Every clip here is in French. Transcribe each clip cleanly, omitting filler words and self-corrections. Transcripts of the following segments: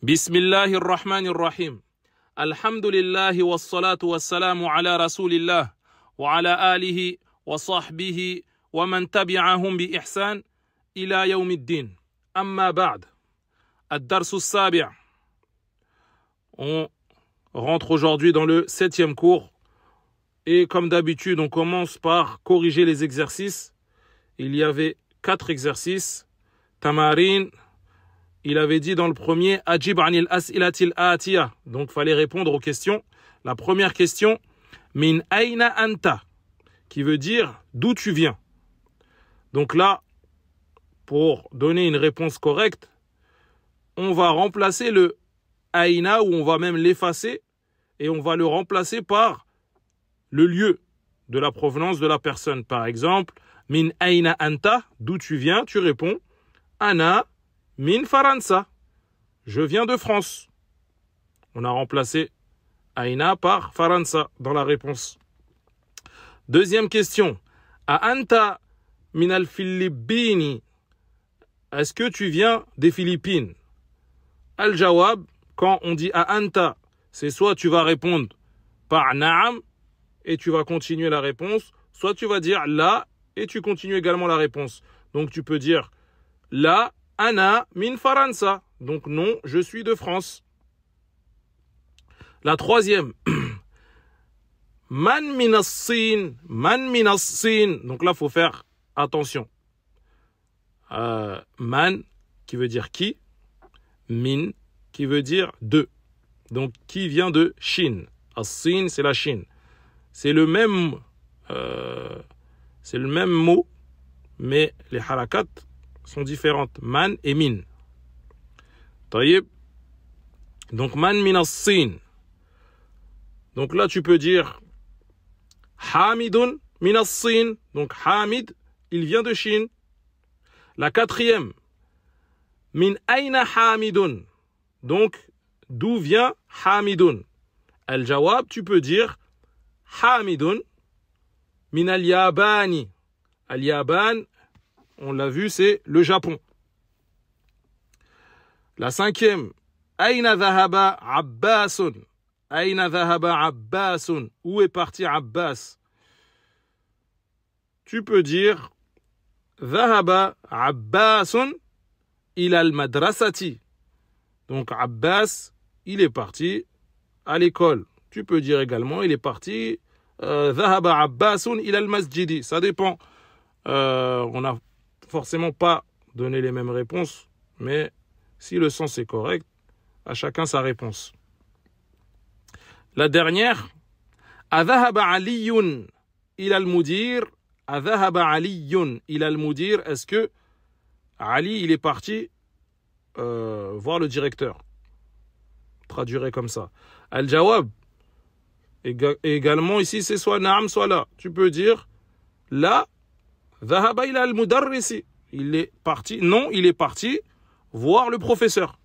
Bismillahir Rahmanir Rahim. Alhamdulillah wassalatu wassalamu ala rasulillah wa ala alihi wa sahbihi wa man tabi'ahum bi ihsan ila yawmiddin. Amma ba'd. Ad-Darsu as-Sabi'. On rentre aujourd'hui dans le 7e cours. Et comme d'habitude, on commence par corriger les exercices. Il y avait 4 exercices. Tamarin, il avait dit dans le premier, Ajib anil as'ilatil atiya. Donc, il fallait répondre aux questions. La première question, Min aina anta, qui veut dire d'où tu viens. Donc là, pour donner une réponse correcte, on va remplacer le aina, ou on va même l'effacer, et on va le remplacer par le lieu de la provenance de la personne. Par exemple, Min aina anta, d'où tu viens, tu réponds, Ana min Faransa, je viens de France. On a remplacé aina par Faransa dans la réponse. Deuxième question, A anta min al-Philippini, est-ce que tu viens des Philippines? Al-Jawab, quand on dit A anta, c'est soit tu vas répondre par Naam et tu vas continuer la réponse, soit tu vas dire La et tu continues également la réponse. Donc tu peux dire La Ana min Faransa. Donc non, je suis de France. La troisième. Man min as-Sin. Man min as-Sin. Donc là, il faut faire attention. Man, qui veut dire qui. Min, qui veut dire de. Donc, qui vient de Chine. As-Sin, c'est la Chine. C'est le même mot, mais les harakat sont différentes. Man et min. Taïb. Donc, man min as-Sin. Donc là, tu peux dire Hamidun min as-Sin. Donc, Hamid, il vient de Chine. La quatrième. Min aina Hamidun. Donc, d'où vient Hamidun? Al-Jawab, tu peux dire Hamidun min al-Yabani. Al-Yaban, on l'a vu, c'est le Japon. La cinquième, Aina dhahaba Abbasun. Aina dhahaba Abbasun. Où est parti Abbas? Tu peux dire Dhahaba Abbasun ila al-madrasati. Donc Abbas, il est parti à l'école. Tu peux dire également, il est parti Dhahaba Abbasun ila al-masjidi. Ça dépend. On n'a forcément pas donné les mêmes réponses, mais si le sens est correct, à chacun sa réponse. La dernière, Adhahaba aliyun ila al-mudir. Adhahaba aliyun ila al-mudir. Est-ce que Ali, il est parti voir le directeur? Traduirez comme ça. Al-Jawab, également ici, c'est soit Naam, soit là. Tu peux dire là, Dhahaba ila al-mudarrisi. Il est parti, non, il est parti voir le professeur.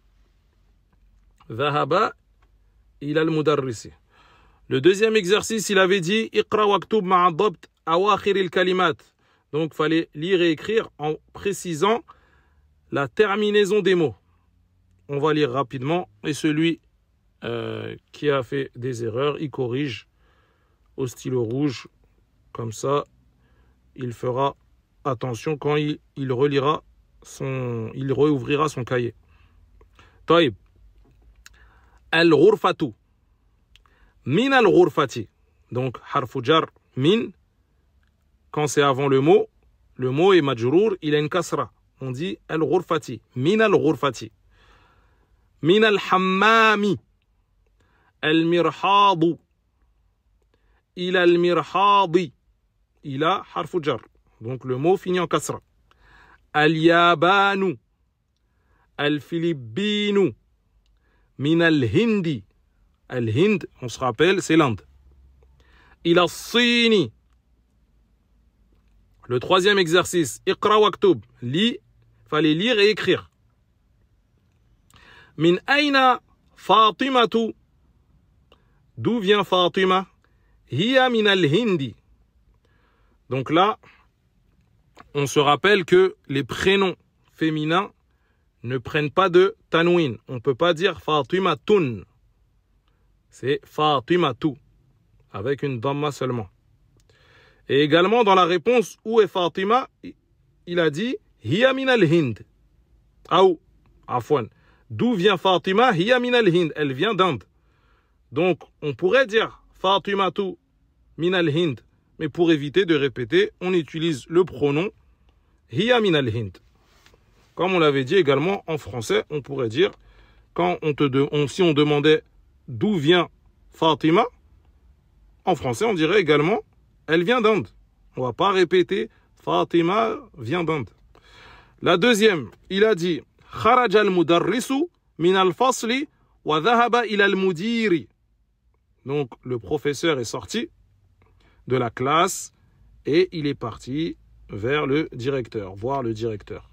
Dhahaba ila al-mudarrisi. Le deuxième exercice, il avait dit Iqra waktub ma'a dabt awakhir al-kalimat. Donc, il fallait lire et écrire en précisant la terminaison des mots. On va lire rapidement. Et celui qui a fait des erreurs, il corrige au stylo rouge. Comme ça, il fera attention quand il relira il réouvrira son cahier. Taïb. Al-ghurfatu. Min al-ghurfati. Donc, harfu jar, min. Quand c'est avant le mot est majrour, il a une kasra. On dit al-ghurfati. Min al-ghurfati. Min al-hammami. Al-mirhadu. Ila al-mirhadi. Ila harfu jar. Donc le mot finit en kasra. Al-Yabanu. Al-Philippinu. Min al-Hindi. Al-Hind, on se rappelle, c'est l'Inde. Ila al-Sini. Le troisième exercice. Iqra waktub. Fallait lire et écrire. Min aina Fatimatu. D'où vient Fatima? Hiya min al-Hindi. Donc là, on se rappelle que les prénoms féminins ne prennent pas de tanwin. On ne peut pas dire Fatimatun. C'est Fatimatu, avec une dhamma seulement. Et également, dans la réponse, où est Fatima, il a dit Hiya min al-Hind. Ou, afwan. D'où vient Fatima? Hiya min al-Hind. Elle vient d'Inde. Donc, on pourrait dire Fatimatu min al-Hind. Mais pour éviter de répéter, on utilise le pronom Hiya min al-Hind. Comme on l'avait dit également en français, on pourrait dire, si on demandait d'où vient Fatima, en français, on dirait également elle vient d'Inde. On ne va pas répéter Fatima vient d'Inde. La deuxième, il a dit خرج المدرس من الفصل وذهب إلى المدير. Donc le professeur est sorti de la classe et il est parti vers le directeur, voir le directeur.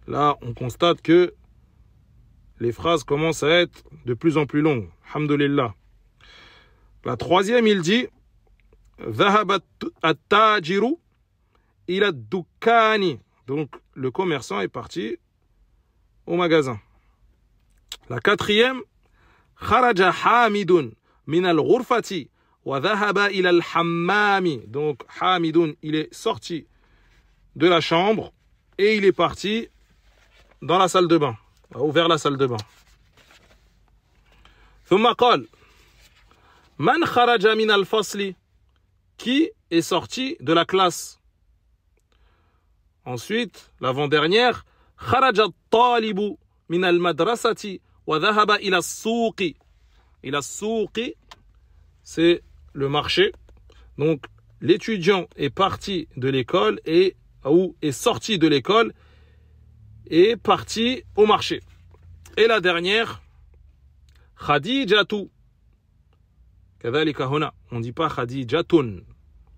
Là, on constate que les phrases commencent à être de plus en plus longues. Alhamdulillah. La troisième, il dit ذهب التاجر إلى الدكان. Donc, le commerçant est parti au magasin. La quatrième, خرج حامد من الغرفة وذهب إلى الحمام. Donc, حامد, il est sorti de la chambre et il est parti dans la salle de bain, ou vers la salle de bain. ثم قال من خرج من الفصل. Qui est sorti de la classe? Ensuite, l'avant-dernière, خرج الطالب من المدرسة وذهب إلى السوق. إلى السوق, c'est le marché. Donc, l'étudiant est parti de l'école ou est sorti de l'école et est parti au marché. Et la dernière, Khadijatu. كذلك هنا, on ne dit pas Khadijatun.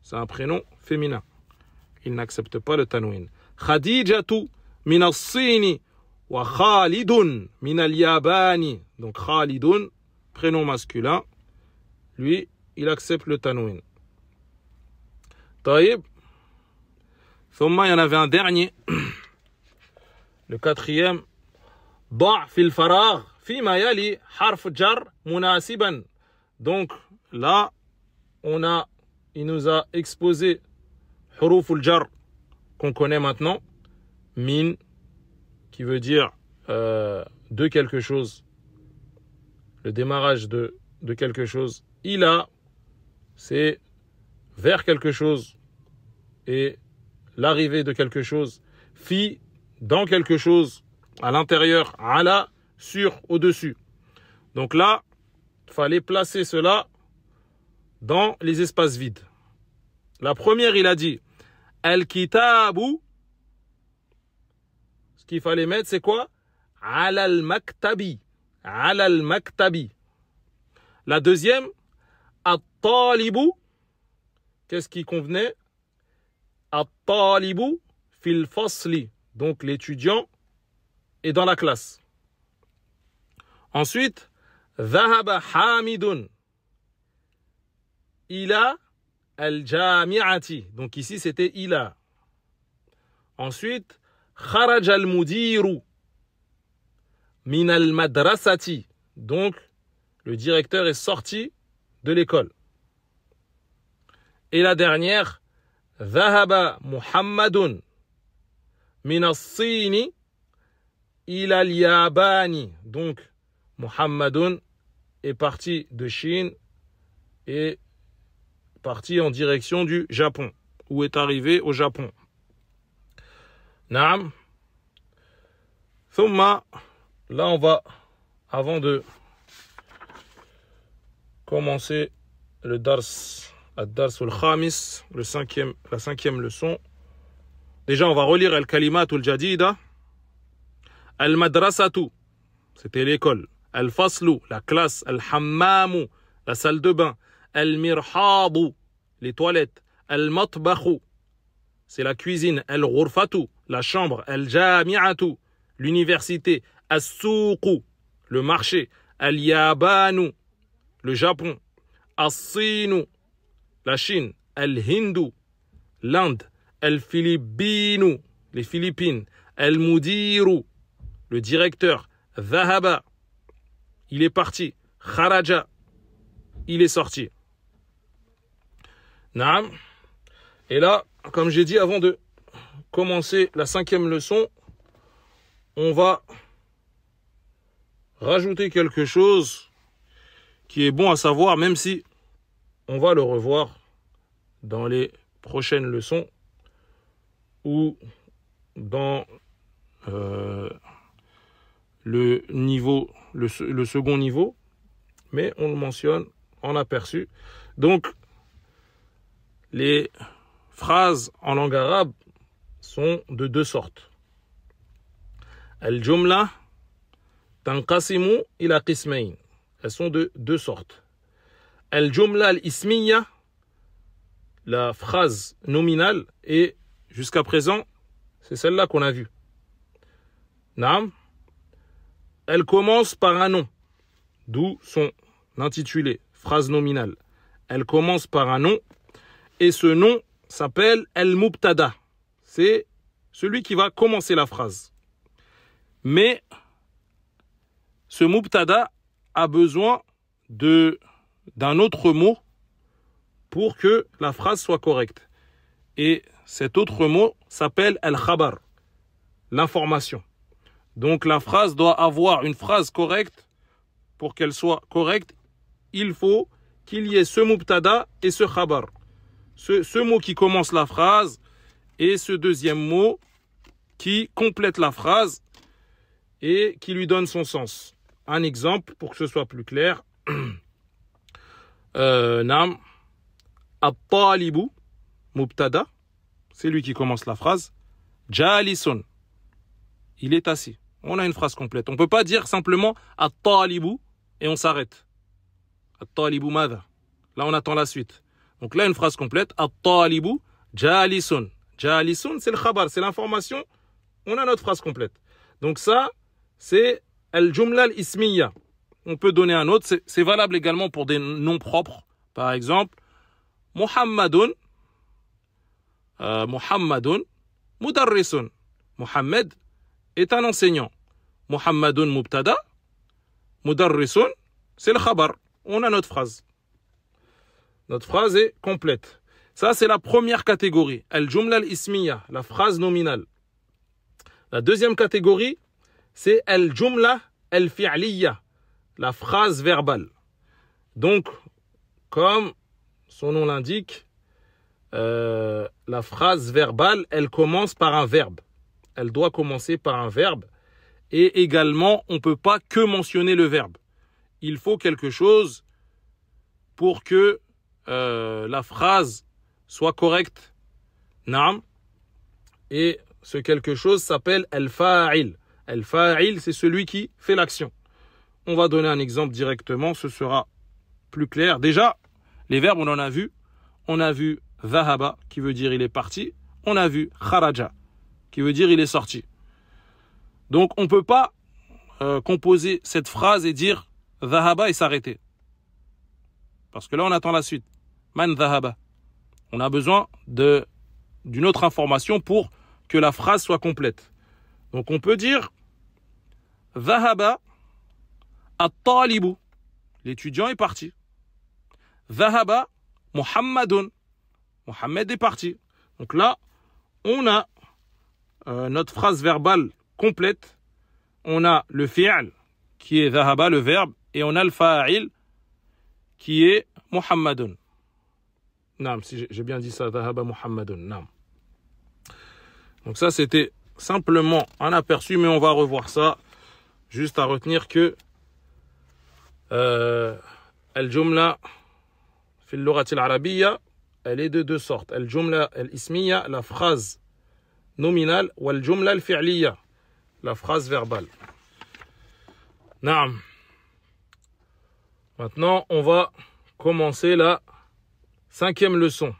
C'est un prénom féminin. Il n'accepte pas le tanwin. Khadijatu min as-Sini wa Khalidun min al-Yabani. Donc Khalidun, prénom masculin, lui, il accepte le tanwin. Taïb. Thumma, il y en avait un dernier. Le quatrième. ضع في الفراغ فيما يلي حرف جر مناسبا. Donc là, il nous a exposé huruf al-jar qu'on connaît maintenant, min qui veut dire de quelque chose, le démarrage de quelque chose. Ila, c'est vers quelque chose et l'arrivée de quelque chose. Fi, dans quelque chose, à l'intérieur. Ala, sur, au-dessus. Donc là, il fallait placer cela dans les espaces vides. La première, il a dit Al-Kitabu. Ce qu'il fallait mettre, c'est quoi? Ala al-Maktabi. Ala al-Maktabi. La deuxième, At-Talibu. Qu'est-ce qui convenait? At-Talibu fil fasli. Donc l'étudiant est dans la classe. Ensuite, Dhahaba Hamidun ila al-jami'ati. Donc ici, c'était ila. Ensuite, Kharaj al-mudiru min al-madrasati. Donc, le directeur est sorti de l'école. Et la dernière, Dhahaba Muhammadun min as-Sini ila al-Yabani. Donc, Muhammadun est parti de Chine et parti en direction du Japon, ou est arrivé au Japon. Naam. Thumma, là on va, avant de commencer le dars, ad-dars al-khamis, la cinquième leçon, déjà on va relire al-kalimat al-jadida. Al-madrasatu, c'était l'école. Al-faslu, la classe. Al-hammamu, la salle de bain. Al-mirhabu, les toilettes. Al-matbakhu, c'est la cuisine. Al-ghurfatu, la chambre. Al-jami'atu, l'université. As-souqu, le marché. Al-yabanu, le Japon. As-sinu, la Chine. Al-hindu, l'Inde. Al-philippinu, les Philippines. Al-mudiru, le directeur. Dhahaba, il est parti. Kharaja, il est sorti. Naam. Et là, comme j'ai dit avant de commencer la 5e leçon, on va rajouter quelque chose qui est bon à savoir, même si on va le revoir dans les prochaines leçons ou dans le second niveau, mais on le mentionne en aperçu. Donc, les phrases en langue arabe sont de 2 sortes. Al-jumla tanqasimu ila qismayn. Elles sont de 2 sortes. Al-jumla al-ismiya, la phrase nominale, et jusqu'à présent, c'est celle-là qu'on a vue. Naam. Elle commence par un nom, d'où son intitulé, phrase nominale. Elle commence par un nom, et ce nom s'appelle al-mubtada. C'est celui qui va commencer la phrase. Mais ce mubtada a besoin d'un autre mot pour que la phrase soit correcte. Et cet autre mot s'appelle al-khabar, l'information. Donc la phrase doit avoir une phrase correcte. Pour qu'elle soit correcte, il faut qu'il y ait ce mubtada et ce khabar. Ce mot qui commence la phrase et ce deuxième mot qui complète la phrase et qui lui donne son sens. Un exemple pour que ce soit plus clair. Nam at-talibu mubtada, c'est lui qui commence la phrase. Jalisun, il est assis. On a une phrase complète. On ne peut pas dire simplement at-talibu et on s'arrête. At-talibu madha. Là on attend la suite. Donc là une phrase complète. At-talibu jalisun. Jalisun, c'est le khabar, c'est l'information. On a notre phrase complète. Donc ça, c'est al-jumla al-ismiya. On peut donner un autre. C'est valable également pour des noms propres. Par exemple, Muhammadun. Muhammadun mudarrisun. Muhammad est un enseignant. Muhammadun mubtada. Mudarrisun, c'est le khabar. On a notre phrase. Notre phrase est complète. Ça, c'est la première catégorie. Al-jumla al-ismiya, la phrase nominale. La deuxième catégorie, c'est al-jumla al-fi'liya, la phrase verbale. Donc, comme son nom l'indique, la phrase verbale, elle commence par un verbe. Elle doit commencer par un verbe. Et également, on ne peut pas que mentionner le verbe. Il faut quelque chose pour que la phrase soit correcte. Naam. Et ce quelque chose s'appelle al-fa'il. Al-fa'il, c'est celui qui fait l'action. On va donner un exemple directement, ce sera plus clair. Déjà, les verbes, on en a vu. On a vu dhahaba, qui veut dire il est parti. On a vu kharaja, qui veut dire il est sorti. Donc, on ne peut pas composer cette phrase et dire dhahaba et s'arrêter. Parce que là, on attend la suite. Man dhahaba. On a besoin d'une autre information pour que la phrase soit complète. Donc, on peut dire dhahaba at-talibu. L'étudiant est parti. Dhahaba Muhammadun. Muhammad est parti. Donc là, on a notre phrase verbale complète. On a le fi'l qui est dhahaba, le verbe, et on a le fa'il qui est Muhammadun. Naam, si j'ai bien dit ça, dhahaba Muhammadun. Naam. Donc ça, c'était simplement un aperçu, mais on va revoir ça. Juste à retenir que al-jumla fi al-lughati al-arabiyya, elle est de 2 sortes. Al-jumla al-ismiya, la phrase nominale, ou al-jumla al-fi'liya, la phrase verbale. Naam. Maintenant, on va commencer la 5e leçon.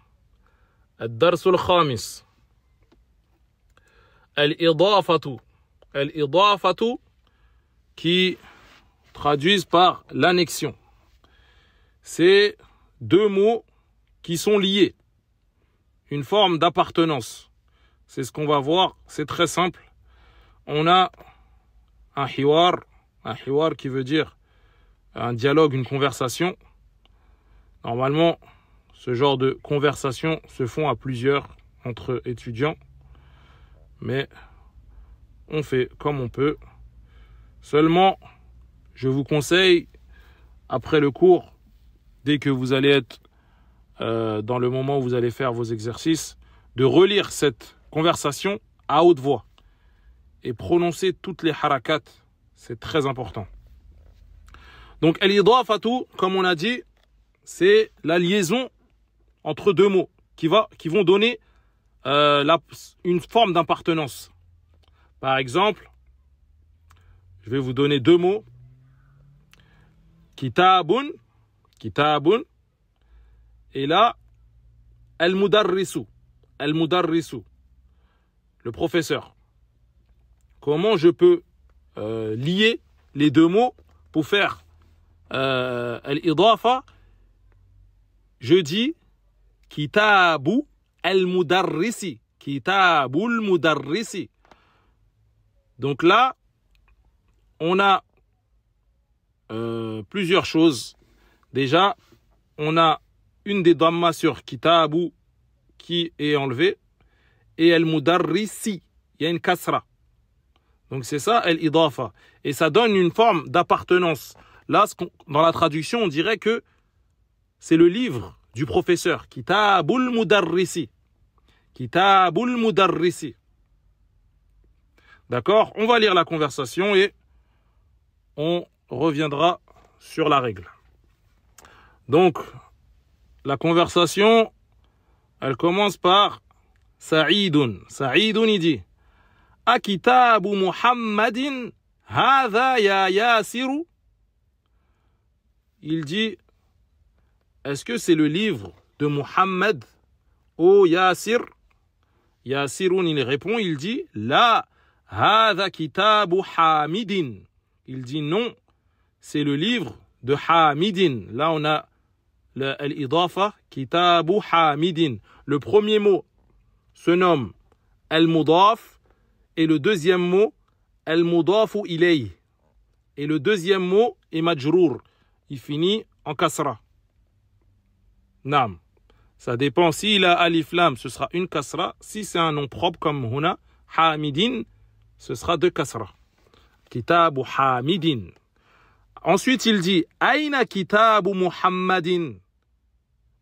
Ad-dars al-khamis. Al-idafatu. Al-idafatu, qui traduisent par l'annexion. C'est 2 mots qui sont liés. Une forme d'appartenance. C'est ce qu'on va voir. C'est très simple. On a un hiwar qui veut dire un dialogue, une conversation. Normalement, ce genre de conversations se font à plusieurs entre étudiants, mais on fait comme on peut. Seulement, je vous conseille, après le cours, dès que vous allez être dans le moment où vous allez faire vos exercices, de relire cette conversation à haute voix et prononcer toutes les harakat. C'est très important. Donc, al-idafatu, comme on a dit, c'est la liaison entre deux mots qui vont donner une forme d'appartenance. Par exemple, je vais vous donner deux mots. Kitabun, et là, al-mudarrisu, le professeur. Comment je peux lier les deux mots pour faire al-idafa? Je dis kitabu al-mudarrisi, kitabul mudarrisi. Donc là, on a plusieurs choses. Déjà, on a une des dhammas sur kitabu qui est enlevée et al-mudarrisi, il y a une kasra. Donc c'est ça, al-idafa. Et ça donne une forme d'appartenance. Là, dans la traduction, on dirait que c'est le livre du professeur. Kitabul mudarrisi. Kitabul mudarrisi. D'accord? On va lire la conversation et on reviendra sur la règle. Donc, la conversation, elle commence par Sa'idun. Sa'idun, il dit Akitabu Muhammadin hadha ya Yasiru. Il dit, est-ce que c'est le livre de Muhammad, ô Yasir? Yasirun, il répond, il dit, la hadha kitabu Hamidin. Il dit non, c'est le livre de Hamidin. Là, on a al-idafa, kitabu Hamidin. Le premier mot se nomme al-mudaf et le deuxième mot al-mudafu ilayh. Et le deuxième mot est majrour. Il finit en kasra. Nam. Ça dépend. S'il a alif lam, ce sera une kasra. Si c'est un nom propre comme huna, Hamidin, ce sera deux kasra. Kitabu Hamidin. Ensuite, il dit Aina kitabu Muhammadin.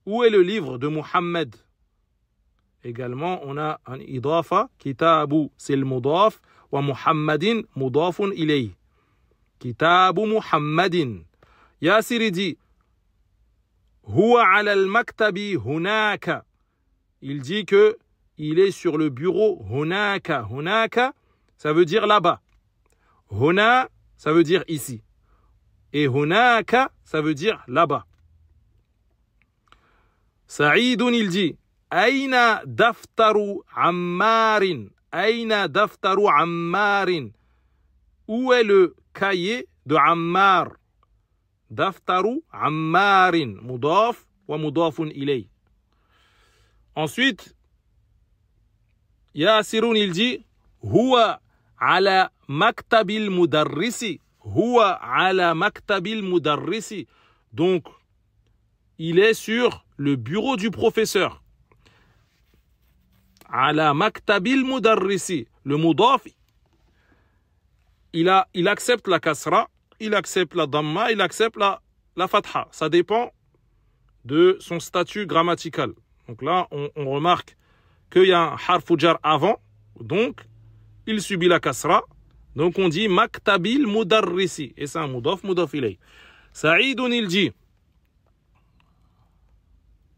Où est le livre de Muhammad? Également, on a un idafa. Kitabu, c'est le mudaf. Wa Muhammadin, mudafun ilayh. Kitabu Muhammadin. Yasir dit Huwa ala al-maktabi hunaka. Il dit que il est sur le bureau hunaka. Hunaka, ça veut dire là-bas. Huna, ça veut dire ici. Et hunaka, ça veut dire là-bas. Sa'idun, il dit Aina daftaru ammarin. Aina daftaru ammarin. Où est le cahier de Ammar? Daftaru ammarin. Mudaf wa mudafun ilay. Ensuite, Yasirun, il dit Huwa ala maktabil mudarrisi. Huwa ala maktabil mudarrisi. Donc, il est sur le bureau du professeur. Ala maktabil mudarrisi. Le mudaf, il accepte la kasra, il accepte la damma, il accepte la fatha. Ça dépend de son statut grammatical. Donc là, on remarque qu'il y a un harfu jar avant, donc il subit la kasra. Donc on dit maktabil mudarrisi. Et c'est un mudaf, mudaf ilay. Sa'idun, il dit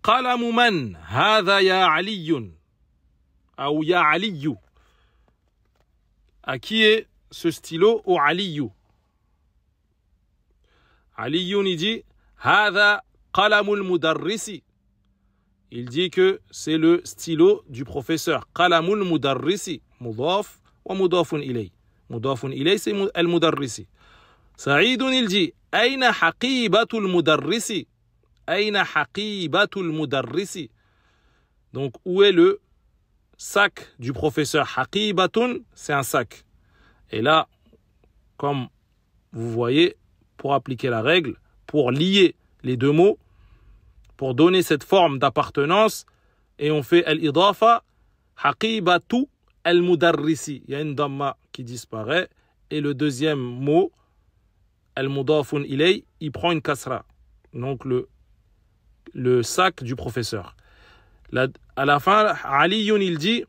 Qalamu man hadha ya aliyun. Ou ya aliyu. À qui est ce stylo? Au aliyu. Aliyun, il dit Hadha qalamul mudarrisi. Il dit que c'est le stylo du professeur. Qalamul mudarrisi. Mudaf wa mudafun ilay. Mudafun ilay, c'est al-mudarrisi. Sa'idun, il dit Aina haqibatul mudarrisi. Aina haqibatul mudarrisi. Donc, où est le sac du professeur? Haqibatun, c'est un sac. Et là, comme vous voyez, pour appliquer la règle, pour lier les deux mots, pour donner cette forme d'appartenance, et on fait al-idafa, haqibatu al-mudarrisi. Il y a une damma qui disparaît, et le deuxième mot, al-mudafun ilay, il prend une kasra. Donc le sac du professeur. À la fin, Aliyun, il dit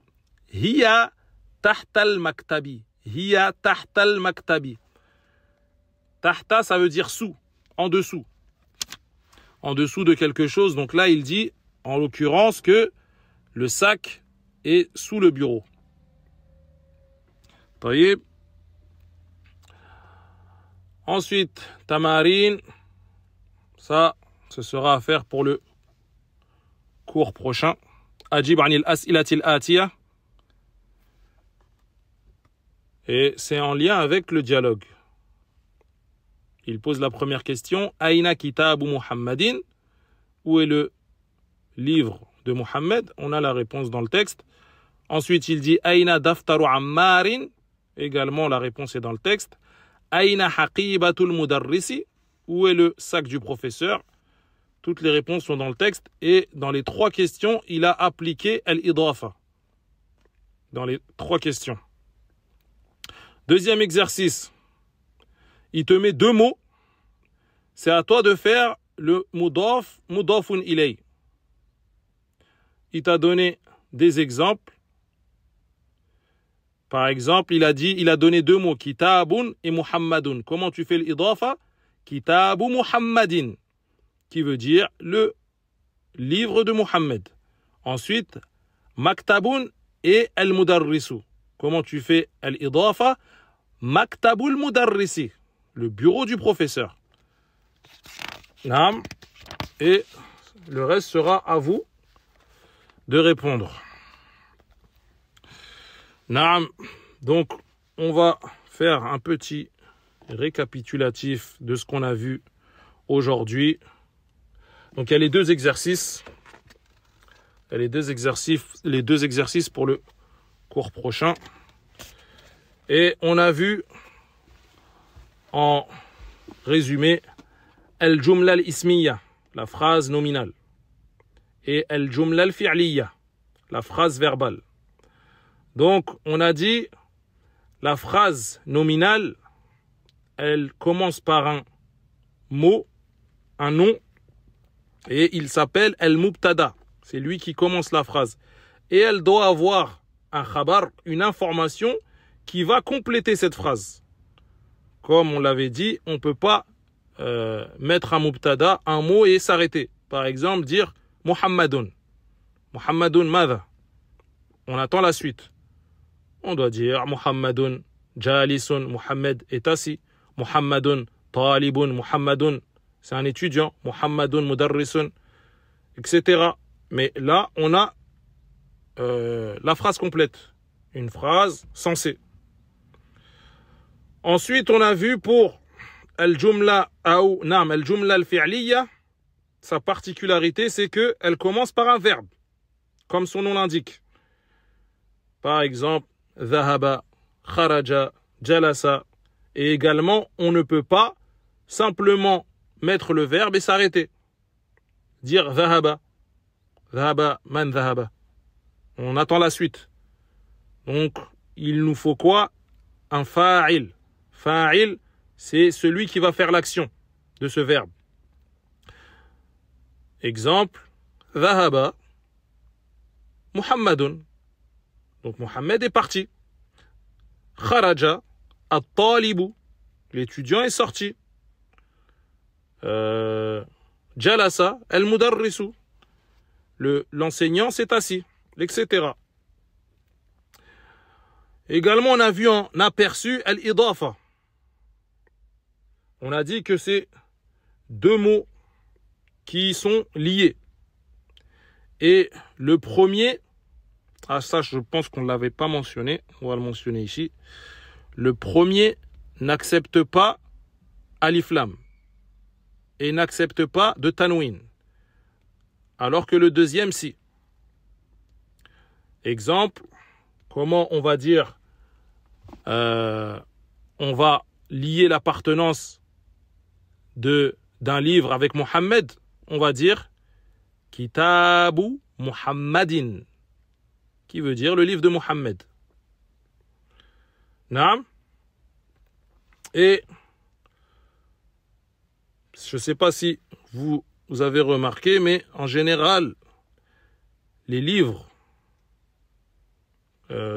hiya tahta al-maktabi. Hiya tahta al-maktabi. Tahta, ça veut dire sous, en dessous. En dessous de quelque chose. Donc là, il dit, en l'occurrence, que le sac est sous le bureau. Taïb. Ensuite, Tamarin. Ça, ce sera à faire pour le cours prochain. Ajib anil as'ilatil atiya. Et c'est en lien avec le dialogue. Il pose la première question. Aïna kitabu Muhammadin? Où est le livre de Muhammad? On a la réponse dans le texte. Ensuite, il dit Aïna daftaru Ammarin? Également, la réponse est dans le texte. Aïna haqibatul mudarrisi? Où est le sac du professeur? Toutes les réponses sont dans le texte. Et dans les trois questions, il a appliqué al-idafa. Dans les trois questions. Deuxième exercice. Il te met deux mots. C'est à toi de faire le mudafun ilay. Il t'a donné des exemples. Par exemple, il a donné deux mots, kitabun et muhammadun. Comment tu fais l'idafa? Kitabu muhammadin, qui veut dire le livre de Muhammad. Ensuite, maktabun et al-mudarrisu. Comment tu fais l'idafa? Maktabul mudarrisi, le bureau du professeur. Naam. Et le reste sera à vous de répondre. Naam. Donc, on va faire un petit récapitulatif de ce qu'on a vu aujourd'hui. Donc, il y a les deux exercices. Il y a les deux exercices pour le cours prochain. Et on a vu en résumé al-jumla al-ismiya, la phrase nominale, et al-jumla al-fi'liya, la phrase verbale. Donc, on a dit la phrase nominale, elle commence par un mot, un nom, et il s'appelle al-mubtada. C'est lui qui commence la phrase. Et elle doit avoir un khabar, une information qui va compléter cette phrase. Comme on l'avait dit, on ne peut pas mettre un mubtada, un mot et s'arrêter. Par exemple, dire Muhammadun. Muhammadun madha. On attend la suite. On doit dire Muhammadun jalisun, Muhammad est assis. Muhammadun talibun, Muhammadun c'est un étudiant. Muhammadun mudarrisun, etc. Mais là, on a la phrase complète. Une phrase sensée. Ensuite, on a vu pour al-jumla al-fi'liya, sa particularité, c'est qu'elle commence par un verbe, comme son nom l'indique. Par exemple, dhahaba, kharaja, jalasa. Et également, on ne peut pas simplement mettre le verbe et s'arrêter. Dire dhahaba. Dhahaba, man dhahaba. On attend la suite. Donc, il nous faut quoi? Un fa'il. Fa'il, c'est celui qui va faire l'action de ce verbe. Exemple, dhahaba Muhammadun. Donc Muhammad est parti. Kharaja at-talibu. L'étudiant est sorti. Jalasa al-mudarrisu. L'enseignant s'est assis, etc. Également, on a vu en aperçu al-idafa. On a dit que c'est deux mots qui sont liés. Et le premier, ça je pense qu'on ne l'avait pas mentionné, on va le mentionner ici. Le premier n'accepte pas alif lam et n'accepte pas de tanwin, alors que le deuxième si. Exemple, comment on va dire on va lier l'appartenance d'un livre avec Mohammed, on va dire Kitabu Muhammadin, qui veut dire le livre de Mohammed. Naam. Et je ne sais pas si vous avez remarqué, mais en général, les livres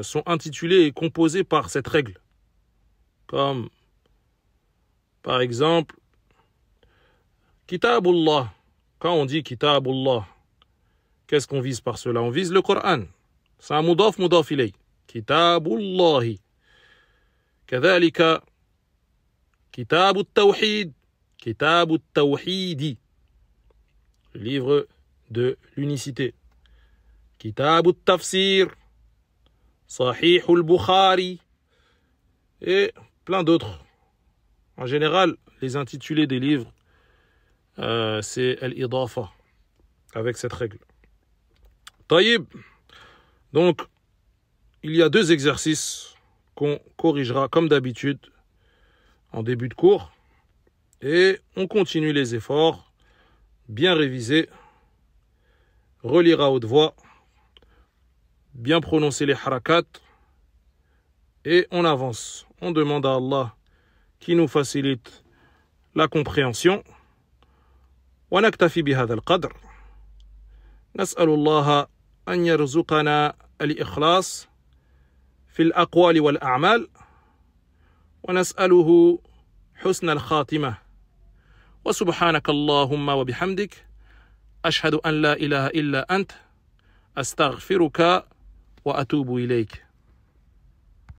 sont intitulés et composés par cette règle. Comme, par exemple, Kitabullah. Quand on dit Kitabullah, qu'est-ce qu'on vise par cela? On vise le Coran. C'est un mudaf ilay. Kitabullahi. كذلك كتاب التوحيد كتاب التوحيد, le livre de l'unicité. كتاب التفسير صحيح البخاري, et plein d'autres. En général, les intitulés des livres, c'est al-idafa, avec cette règle. Taïb. Donc, il y a 2 exercices qu'on corrigera comme d'habitude en début de cours. Et on continue les efforts, bien réviser, relire à haute voix, bien prononcer les harakat, et on avance. On demande à Allah qui nous facilite la compréhension. ونكتفي بهذا القدر. نسأل الله أن يرزقنا الإخلاص في الأقوال والأعمال, ونسأله حسن الخاتمة. وسبحانك اللهم وبحمدك أشهد أن لا إله إلا أنت أستغفرك وأتوب إليك.